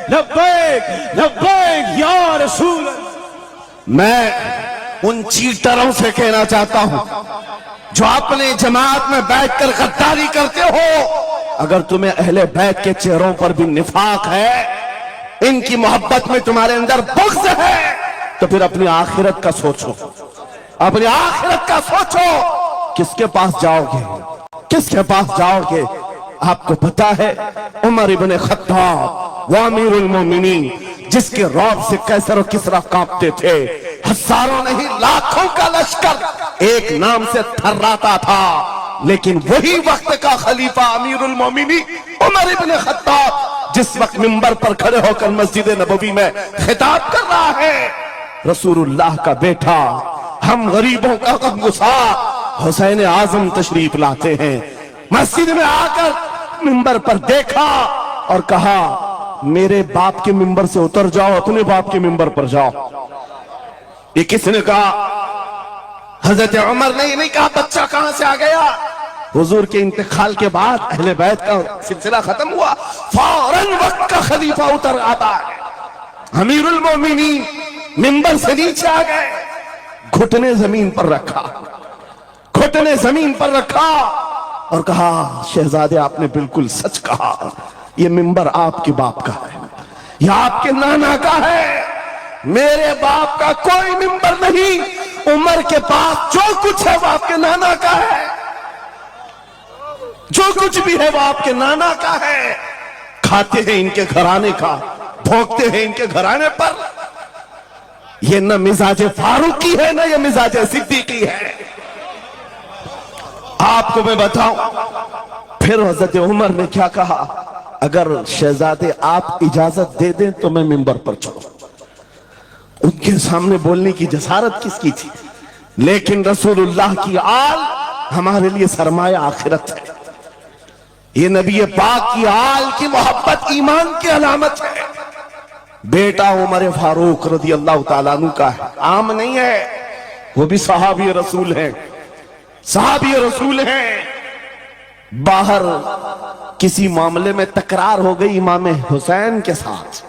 لبیک لبیک لبیک یا رسول اللہ۔ میں ان چیٹروں سے کہنا چاہتا ہوں جو اپنے جماعت میں بیٹھ کر غداری کرتے ہو، اگر تمہیں اہل بیت کے چہروں پر بھی نفاق ہے، ان کی محبت میں تمہارے اندر بغض ہے، تو پھر اپنی آخرت کا سوچو، اپنی آخرت کا سوچو۔ کس کے پاس جاؤ گے؟ کس کے پاس جاؤ گے؟ آپ کو پتا ہے عمر ابن خطاب وہ امیر المومنین جس کے رعب سے قیصر و کسریٰ کانپتے تھے، ہزاروں نہیں لاکھوں کا لشکر ایک نام سے تھراتا تھا، لیکن وہی وقت کا خلیفہ امیر المومنین عمر ابن خطاب جس وقت منبر پر کھڑے ہو کر مسجد نبوی میں خطاب کر رہا ہے، رسول اللہ کا بیٹا، ہم غریبوں کا غمگسار حسین اعظم تشریف لاتے ہیں، مسجد میں آ کر منبر پر دیکھا اور کہا میرے باپ کے منبر سے اتر جاؤ، اپنے باپ کے منبر پر جاؤ۔ یہ کس نے کہا؟ حضرت عمر نے نہیں کہا بچہ کہاں سے آ گیا۔ حضور کے انتقال کے بعد اہل بیت کا سلسلہ ختم ہوا، فوراً وقت کا خلیفہ اتر آتا ہے، امیر المومنین منبر سے نیچے آ گئے، گھٹنے زمین پر رکھا، گھٹنے زمین پر رکھا اور کہا شہزادے آپ نے بالکل سچ کہا، یہ منبر آپ کے باپ کا ہے، یہ آپ کے نانا کا ہے، میرے باپ کا کوئی منبر نہیں، عمر کے پاس جو کچھ ہے وہ آپ کے نانا کا ہے، جو کچھ بھی ہے وہ آپ کے نانا کا ہے۔ کھاتے ہیں ان کے گھرانے کا، بھونکتے ہیں ان کے گھرانے پر۔ یہ نہ مزاج فاروقی ہے نہ یہ مزاج صدیقی ہے۔ آپ کو میں بتاؤں پھر حضرت عمر نے کیا کہا، اگر شہزادے آپ اجازت دے دیں تو میں منبر پر چڑھوں۔ ان کے سامنے بولنے کی جسارت کس کی تھی؟ لیکن رسول اللہ کی آل ہمارے لیے سرمایہ آخرت ہے، یہ نبی پاک کی آل کی محبت ایمان کی علامت ہے۔ بیٹا عمر فاروق رضی اللہ تعالیٰ عنہ کا ہے، عام نہیں ہے، وہ بھی صحابی رسول ہیں، صحابی رسول ہیں۔ باہر کسی معاملے میں تکرار ہو گئی امام حسین کے ساتھ،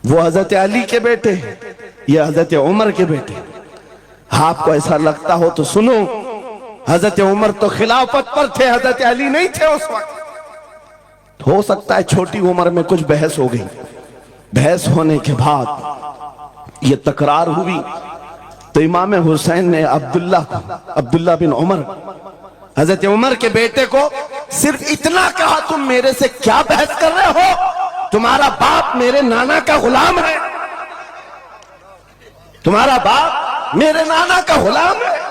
وہ حضرت علی کے بیٹے، یہ حضرت عمر کے بیٹے۔ آپ کو ایسا لگتا ہو تو سنو، حضرت عمر تو خلافت پر تھے، حضرت علی نہیں تھے اس وقت۔ ہو سکتا ہے چھوٹی عمر میں کچھ بحث ہو گئی، بحث ہونے کے بعد یہ تکرار ہوئی تو امام حسین نے عبداللہ بن عمر، حضرت عمر کے بیٹے کو صرف اتنا کہا تم میرے سے کیا بحث کر رہے ہو، تمہارا باپ میرے نانا کا غلام ہے، تمہارا باپ میرے نانا کا غلام ہے۔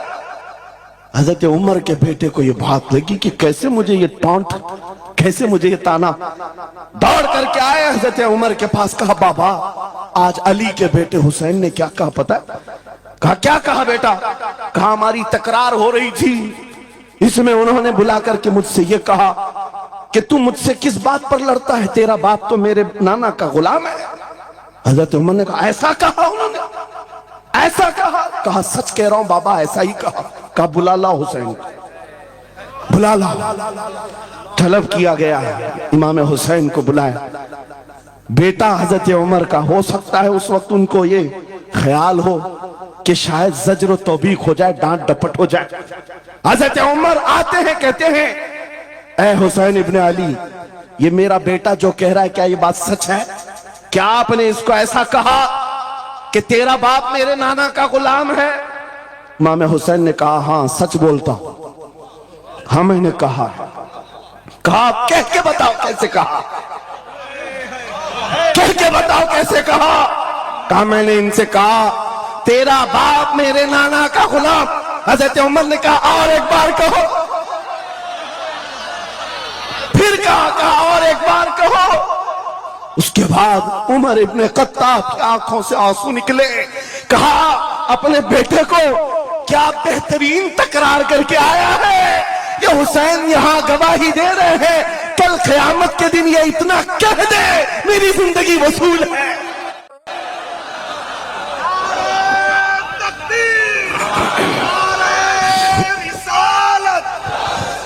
حضرت عمر کے بیٹے کو یہ بات لگی کہ کیسے مجھے یہ ٹانٹ، کیسے مجھے یہ تانا۔ دوڑ کر کے آئے حضرت عمر کے پاس، کہا بابا آج علی کے بیٹے حسین نے کیا کہا پتہ ہے؟ کہا کیا کہا بیٹا؟ کہا ہماری تکرار ہو رہی تھی، اس میں انہوں نے بلا کر کے مجھ سے یہ کہا کہ تو مجھ سے کس بات پر لڑتا ہے، تیرا باپ تو میرے نانا کا غلام ہے۔ حضرت عمر نے کہا ایسا کہا انہوں نے، ایسا کہا؟ کہا سچ کہہ رہا ہوں بابا ایسا ہی کہا۔ کہا بلا لا حسین، بلا لا۔ طلب کیا گیا، امام حسین کو بلایا۔ بیٹا حضرت عمر کا، ہو سکتا ہے اس وقت ان کو یہ خیال ہو کہ شاید زجر و توبیخ ہو جائے، ڈانٹ ڈپٹ ہو جائے۔ حضرت عمر آتے ہیں، کہتے ہیں اے حسین ابن علی، یہ میرا بیٹا جو کہہ رہا ہے کیا یہ بات سچ ہے؟ کیا آپ نے اس کو ایسا کہا کہ تیرا باپ میرے نانا کا غلام ہے؟ امام حسین نے کہا ہاں سچ بولتا ہوں، ہاں میں نے کہا۔ کہا کہہ کے بتاؤ کیسے کہا، کہہ کے بتاؤ کیسے کہا؟ کہا میں نے ان سے کہا تیرا باپ میرے نانا کا غلام۔ حضرت عمر نے کہا اور ایک بار کہو، پھر کہا اور ایک بار کہو۔ اس کے بعد عمر ابن خطاب کی آنکھوں سے آنسو نکلے۔ کہا اپنے بیٹے کو کیا بہترین تکرار کر کے آیا ہے، یہ حسین یہاں گواہی دے رہے ہیں، کل قیامت کے دن یہ اتنا کہہ دے میری زندگی وصول ہے۔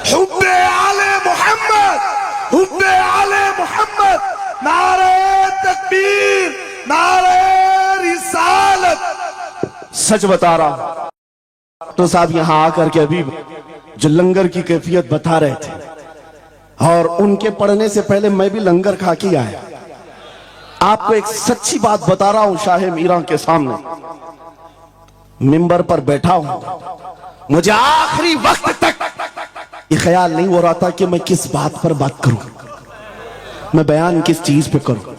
حب آل محمد، حب آل محمد، نعرہ नारे रिसालत। सच बता रहा हूं, तो साहब यहां आकर के अभी जो लंगर की कैफियत बता रहे थे, और उनके पढ़ने से पहले मैं भी लंगर खा के आया। आपको एक सच्ची बात बता रहा हूं, शाह मीरा के सामने मिंबर पर बैठा हूं, मुझे आखिरी वक्त तक ये ख्याल नहीं हो रहा था कि मैं किस बात पर बात करूं, मैं बयान किस चीज पे करूं।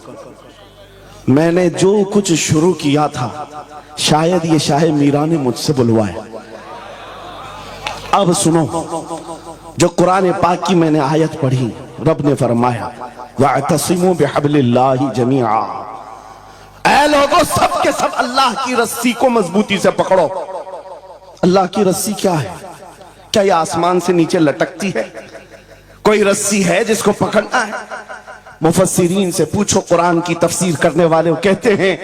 मैंने जो कुछ शुरू किया था शायद ये शाह मीरा ने मुझसे बुलवाया। अब सुनो, जो कुरान पाक की मैंने आयत पढ़ी, रब ने फरमाया वअतसिमू बिहब्लिल्लाहि जमीआ, ऐ लोगों सब के सब अल्लाह की रस्सी को मजबूती से पकड़ो। अल्लाह की रस्सी क्या है? क्या ये आसमान से नीचे लटकती है? कोई रस्सी है जिसको पकड़ना है? मुफस्सिरीन से पूछो, कुरान की तफसीर करने वाले कहते हैं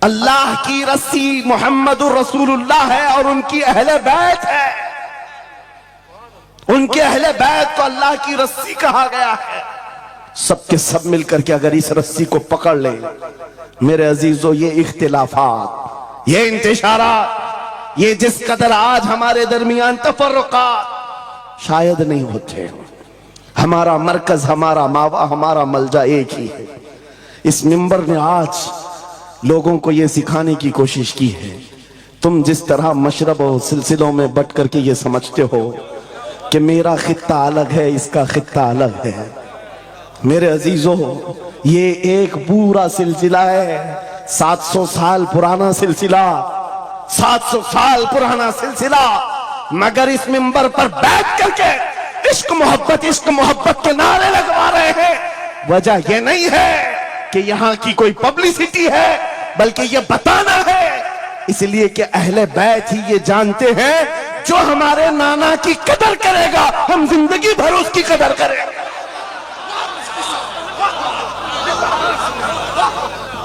अल्लाह की रस्सी मुहम्मदुर रसूलुल्लाह है और उनकी अहले बैत है। उनके अहले बैत को अल्लाह की रस्सी कहा गया है। सबके सब मिलकर के अगर इस रस्सी को पकड़ ले, मेरे अजीजों, ये इख्तिलाफात, ये इंतशारात, ये जिस कदर आज हमारे दरमियान तफर्रुकात शायद नहीं होते। हमारा मरकज, हमारा मावा, हमारा मलजा एक ही है। इस मिंबर ने आज लोगों को ये सिखाने की कोशिश की है, तुम जिस तरह मशरब और सिलसिलों में बट करके ये समझते हो कि मेरा खित्ता अलग है, इसका खित्ता अलग है, मेरे अजीजों, ये एक पूरा सिलसिला है, 700 साल पुराना सिलसिला, 700 साल पुराना सिलसिला। मगर इस मिंबर पर बैठ करके इश्क मोहब्बत के नारे लगवा रहे हैं। वजह यह नहीं है कि यहां की कोई पब्लिसिटी है, बल्कि ये बताना है इसलिए कि अहले बैत ही ये जानते हैं जो हमारे नाना की कदर करेगा, हम जिंदगी भर उसकी कदर करेंगे।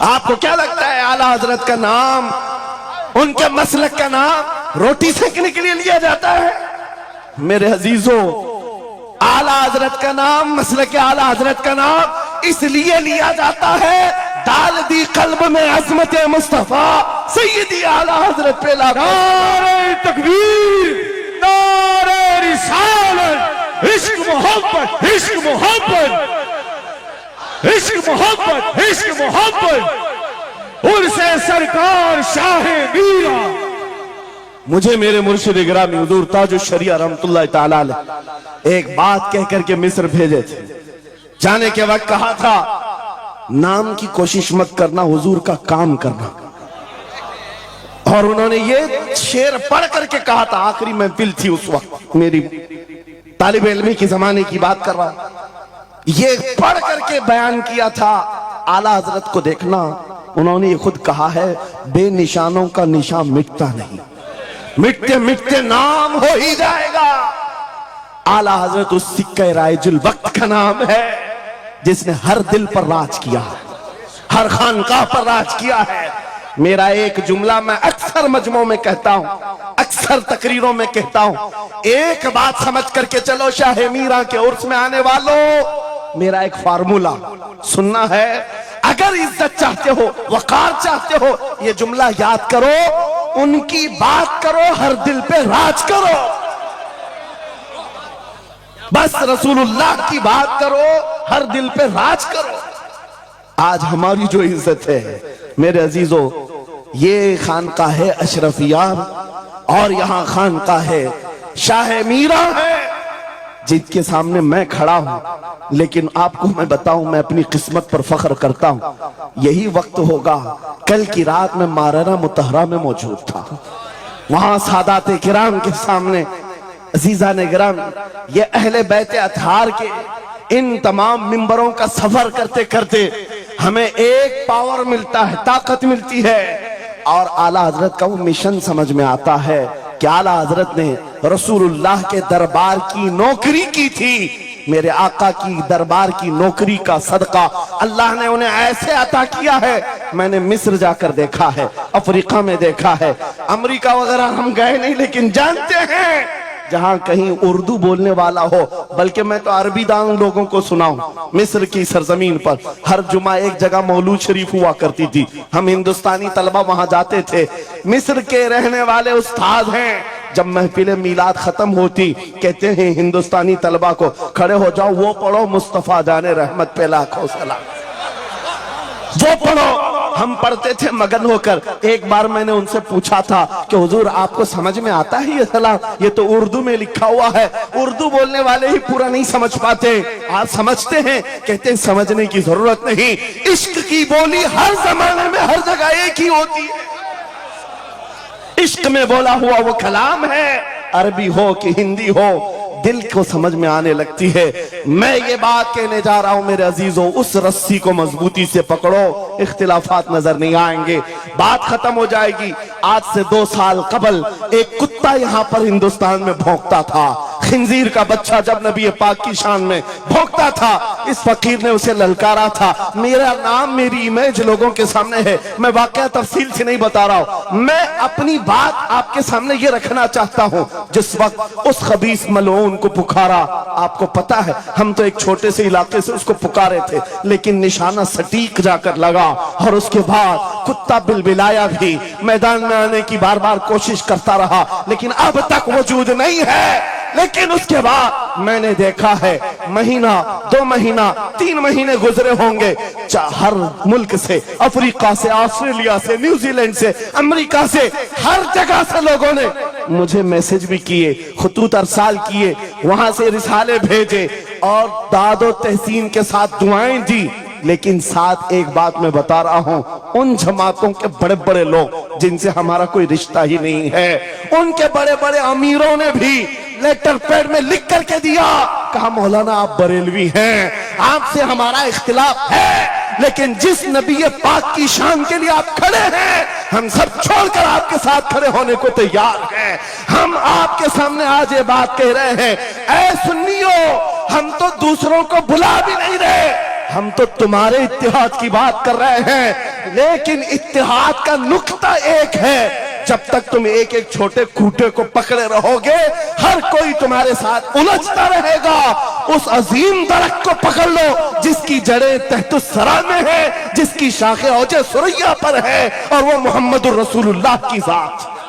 आपको क्या लगता है आला हजरत का नाम, उनके मसलक का नाम रोटी सेकने के लिए लिया जाता है? मेरे अजीजों, आला हजरत का नाम, मसलक आला हजरत का नाम इसलिए लिया जाता है, डाल दी कल्ब में अजमत मुस्तफा सैयदी आला हजरत पे नारे तकबीर, नारे रिसालत, इश्क मोहब्बत, इश्क मोहब्बत, इश्क मोहब्बत, इश्क मोहब्बत, उर्से सरकार शाह मीरा। मुझे मेरे मुर्शिद गिरामी हुजूर ताजुश शरिया रहमतुल्लाह तआला अलैह एक बात कह करके मिस्र भेजे थे। जाने के वक्त कहा था नाम की कोशिश मत करना, हुजूर का काम करना। और उन्होंने ये शेर पढ़ करके कहा था, आखिरी महफिल थी उस वक्त, मेरी तालिब इल्मी के जमाने की बात कर रहा हूं, ये पढ़ करके बयान किया था। आला हजरत को देखना, उन्होंने ये खुद कहा है, बेनिशानों का निशान मिटता नहीं, मिटते मिटते नाम हो ही जाएगा। आला हजरत उस सिक्के राइजुल वक्त का नाम है जिसने हर दिल पर राज किया है, हर खानकाह पर राज किया है। मेरा एक जुमला मैं अक्सर मजमों में कहता हूं, अक्सर तकरीरों में कहता हूं, एक बात समझ करके चलो शाह मीरा के उर्स में आने वालों, मेरा एक फार्मूला सुनना है। अगर इज्जत चाहते हो, वकार चाहते हो, ये जुमला याद करो, उनकी बात करो, हर दिल पे राज करो। बस रसूलुल्लाह की बात करो, हर दिल पे राज करो। आज हमारी जो इज्जत है मेरे अजीजों, ये खानका है अशरफिया और यहां खानका है शाह मीरा है, जिनके सामने मैं खड़ा हूं। लेकिन आपको मैं बताऊं, मैं अपनी किस्मत पर फख्र करता हूं। यही वक्त होगा, कल की रात में माराना मुतहरा में मौजूद था, वहां सादात किराम के सामने अजीजा ने गिराम, ये अहले बैत अतहार के इन तमाम मिंबरों का सफर करते करते हमें एक पावर मिलता है, ताकत मिलती है। और आला हजरत का वो मिशन समझ में आता है कि आला हजरत ने रसूलुल्लाह के दरबार की नौकरी की थी। मेरे आका की दरबार की नौकरी का सदका अल्लाह ने उन्हें ऐसे अता किया है। मैंने मिस्र जाकर देखा है, अफ्रीका में देखा है, अमेरिका वगैरह हम गए नहीं, लेकिन जानते हैं जहां कहीं उर्दू बोलने वाला हो, बल्कि मैं तो अरबी दान लोगों को सुनाऊं। मिस्र की सरजमीन पर हर जुमा एक जगह मौलूद शरीफ हुआ करती थी, हम हिंदुस्तानी तलबा वहां जाते थे। मिस्र के रहने वाले उस्ताद हैं, जब महफिल मीलाद खत्म होती कहते हैं हिंदुस्तानी तलबा को खड़े हो जाओ, वो पढ़ो मुस्तफा जाने रहमत पे लाखों सलाम, वो पढ़ो। हम पढ़ते थे मगन होकर। एक बार मैंने उनसे पूछा था कि हुजूर आपको समझ में आता है ये सलाम? ये तो उर्दू में लिखा हुआ है, उर्दू बोलने वाले ही पूरा नहीं समझ पाते, आप समझते हैं? कहते हैं समझने की जरूरत नहीं, इश्क की बोली हर जमाने में हर जगह एक ही होती है। इश्क में बोला हुआ वो कलाम है, अरबी हो कि हिंदी हो, दिल को समझ में आने लगती है। मैं ये बात कहने जा रहा हूं मेरे अजीजों, उस रस्सी को मजबूती से पकड़ो, इख्तिलाफात नजर नहीं आएंगे, बात खत्म हो जाएगी। आज से 2 साल कबल एक कुत्ता यहां पर हिंदुस्तान में भौंकता था, खिंजीर का बच्चा जब नबी पाक की शान में भौंकता था, इस फकीर ने उसे ललकारा था। मेरा नाम, मेरी इमेज लोगों के सामने है, मैं वाकया तफसील से नहीं बता रहा हूं, मैं अपनी बात आपके सामने ये रखना चाहता हूं। जिस वक्त उस खबीस मलऊन को पुकारा, आपको पता है हम तो एक छोटे से इलाके से उसको पुकारे थे, लेकिन निशाना सटीक जाकर लगा, और उसके बाद कुत्ता बिलबिलाया भी, मैदान में आने की बार बार कोशिश करता रहा, लेकिन अब तक वजूद नहीं है। लेकिन उसके बाद मैंने देखा है, महीना, 2 महीना, 3 महीने गुजरे होंगे, हर मुल्क से, अफ्रीका से, ऑस्ट्रेलिया से, न्यूजीलैंड से, अमेरिका से, हर जगह से लोगों ने मुझे मैसेज भी किए, खुतूत अरसाल किए, वहां से रिसाले भेजे और दादो तहसीन के साथ दुआएं दी। लेकिन साथ एक बात मैं बता रहा हूं, उन जमातों के बड़े बड़े लोग जिनसे हमारा कोई रिश्ता ही नहीं है, उनके बड़े बड़े अमीरों ने भी लेटर पैड में लिख करके दिया, कहा मौलाना आप बरेलवी हैं, आपसे हमारा इख्तिलाफ है, लेकिन जिस नबी पाक की शान के लिए आप खड़े हैं, हम सब छोड़कर आपके साथ खड़े होने को तैयार हैं। हम आपके सामने आज ये बात कह रहे हैं, ऐ सुन्नियों, हम तो दूसरों को बुला भी नहीं रहे, हम तो तुम्हारे इत्तेहाद की बात कर रहे हैं, लेकिन इत्तेहाद का नुक्ता एक है, जब तक तुम एक एक छोटे खूंटे को पकड़े रहोगे, हर कोई तुम्हारे साथ उलझता रहेगा। उस अजीम दरख्त को पकड़ लो जिसकी जड़ें तहतुस सरा में है, जिसकी शाखें औजे सुरैया पर है, और वो मोहम्मदुर रसूलुल्लाह की जात।